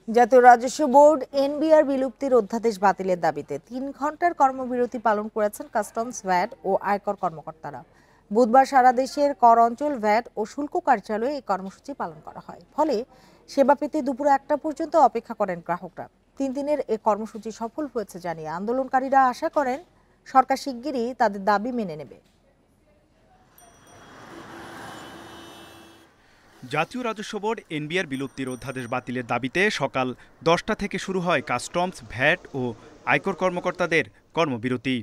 জাতীয় রাজস্ব board NBR বিলুপ্তির অধ্যাদেশ বাতিলের দাবিতে ৩ ঘন্টার কর্মবিরতি পালন করেছেন কাস্টমস, ভ্যাট ও আয়কর কর্মকর্তারা। বুধবার সারা দেশের কর অঞ্চল, ভ্যাট ও শুল্ক কার্যালয়ে এই কর্মসূচি পালন করা হয়। ফলে সেবা পেতে দুপুর ১টা পর্যন্ত অপেক্ষা করেন গ্রাহকরা। ৩ দিনের এ কর্মসূচি সফল হয়েছে জানিয়ে আন্দোলনকারীরা আশা করেন সরকার শিগগিরই তাদের দাবি মেনে নেবে। জাতীয় রাজস্ব বোর্ড এনবিআর বিলুপ্তির অধ্যাদেশ বাতিলের দাবিতে সকাল 10টা থেকে শুরু হয় কাস্টমস, ভ্যাট ও আয়কর কর্মকর্তাদের কর্মবিরতি।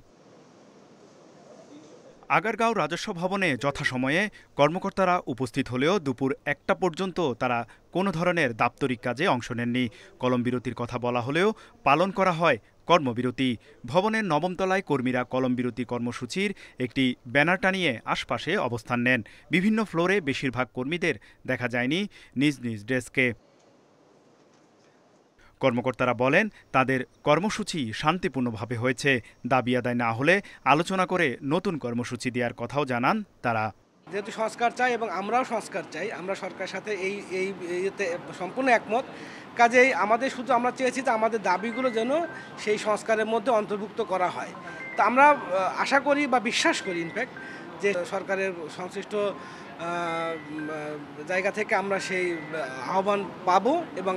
আগারগাঁও রাজস্ব ভবনে যথাসময়ে কর্মকর্তারা উপস্থিত হলেও দুপুর 1টা পর্যন্ত তারা কোনো ধরনের দাপ্তরিক কাজে অংশ নেননি। কলমবিরতির কথা বলা হলেও পালন করা হয় কর্মবিরতি। ভবনের 9ম তলায় কর্মীরা কলমবিরতি কর্মসূচির একটি ব্যানার টানিয়ে আশপাশে অবস্থান নেন। বিভিন্ন ফ্লোরে বেশিরভাগ কর্মীদের দেখা যায়নি নিজ নিজ ডেস্কে। কর্মকর্তারা বলেন, তাদের কর্মসূচি শান্তিপূর্ণভাবে হয়েছে। দাবি আদায় না হলে আলোচনা করে নতুন কর্মসূচি দেওয়ার কথাও জানান তারা। যেহেতু সংস্কার চাই এবং আমরাও সংস্কার চাই, আমরা সরকারের সাথে ইয়েতে সম্পূর্ণ একমত। কাজেই আমরা চেয়েছি যে আমাদের দাবিগুলো যেন সেই সংস্কারের মধ্যে অন্তর্ভুক্ত করা হয়। তা আমরা আশা করি বা বিশ্বাস করি ইনফ্যাক্ট যে সরকারের সংশ্লিষ্ট জায়গা থেকে আমরা সেই আহ্বান পাবো এবং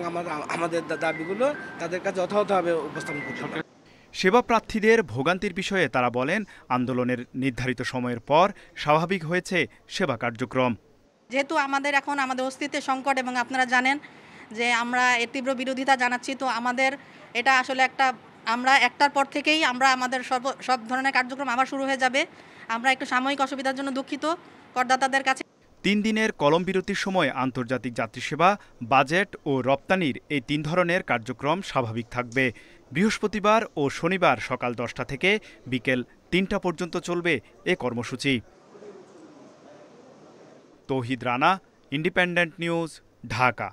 আমাদের দাবিগুলো তাদের কাছে যথাযথভাবে উপস্থাপন করতে পারব। সেবা প্রার্থীদের ভোগান্তির বিষয়ে তারা বলেন, আন্দোলনের নির্ধারিত সময়ের পর স্বাভাবিক হয়েছে সেবা কার্যক্রম। যেহেতু আমাদের এখন অস্তিত্বের সংকট এবং আপনারা জানেন যে আমরা এর তীব্র বিরোধিতা জানাচ্ছি, তো আমাদের এটা আসলে আমরা 1টার পর থেকেই আমাদের সব ধরনের কার্যক্রম আবার শুরু হয়ে যাবে। আমরা একটু সাময়িক অসুবিধার জন্য দুঃখিত করদাতাদের কাছে। 3 দিনের কলম বিরতির সময় আন্তর্জাতিক যাত্রী সেবা, বাজেট ও রপ্তানির এই 3 ধরনের কার্যক্রম স্বাভাবিক থাকবে। বৃহস্পতিবার ও শনিবার সকাল 10টা থেকে বিকেল 3টা পর্যন্ত চলবে এ কর্মসূচি। তৌহিদ রানা, ইন্ডিপেন্ডেন্ট নিউজ, ঢাকা।